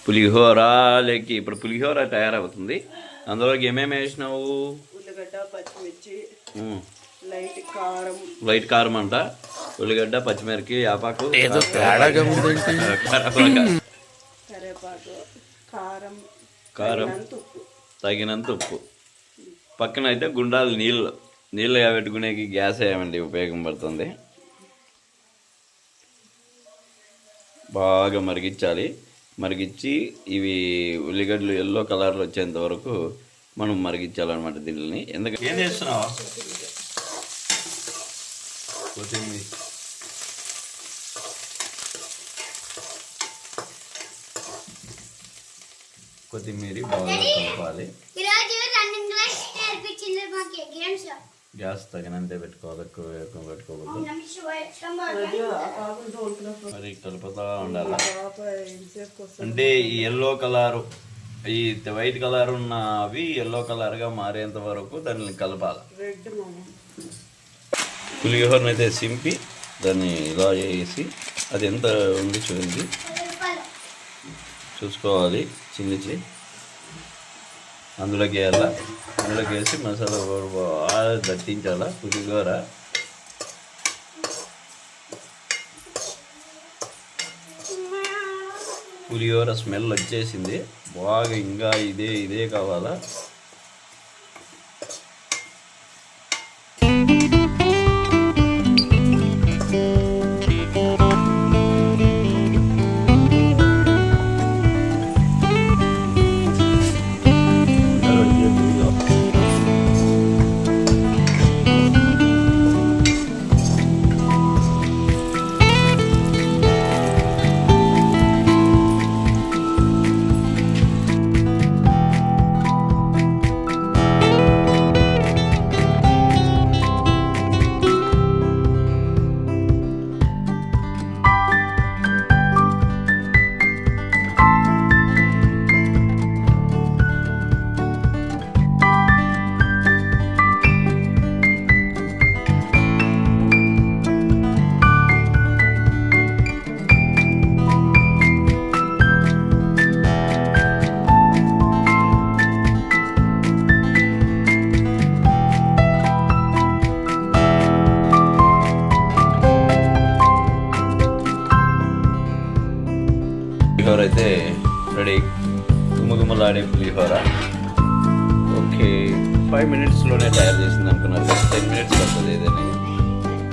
పులిహోరలోకి ఇప్పుడు పులిహోర తయారవుతుంది. అందులోకి ఏమేమి వేసినావు? ఉల్లిగడ్డ, పచ్చిమిర్చి, లైట్ కారం అంట, ఉల్లిగడ్డ, పచ్చిమిరపకాయ, యాపాకు, కరివేపాకు, కారం, తగినంత ఉప్పు. పక్కన అయితే గుండాలు నీళ్ళు పెట్టుకునేకి గ్యాస్ వేయమండి ఉపయోగపడుతుంది. బాగా మరిగించి ఇవి ఉల్లిగడ్డలు ఎల్లో కలర్లో వచ్చేంత వరకు మనం మరిగించాలన్నమాట దీనిని. ఎందుకంటే ఏం చేస్తున్నావా? కొత్తిమీర బాగా కలపాలి. గ్యాస్ తగినంతే పెట్టుకోవాలి, ఎక్కువ పెట్టుకోకూడదు. మరి కలుపుతూ ఉండాలి. అంటే ఈ ఎల్లో కలర్, ఈ వైట్ కలర్ ఉన్నవి ఎల్లో కలర్గా మారేంత వరకు దాన్ని కలపాలి. పులిహోరను అయితే సింపి దాన్ని ఇలా వేసి అది ఎంత ఉంది చూడండి, చూసుకోవాలి. చిన్నిచి అందులోకి వేయాలా, అందులోకి వేసి మసాలా బాగా దట్టించాలా. పులిహోర స్మెల్ వచ్చేసింది బాగా. ఇంకా ఇదే కావాలా. పులిహోర అయితే రెడీ. గుమగుమలాడే పులిహోర. ఓకే, 5 minutesలోనే తయారు చేసింది అనుకున్నారు, 10 minutes పడుతుంది ఏదైనా.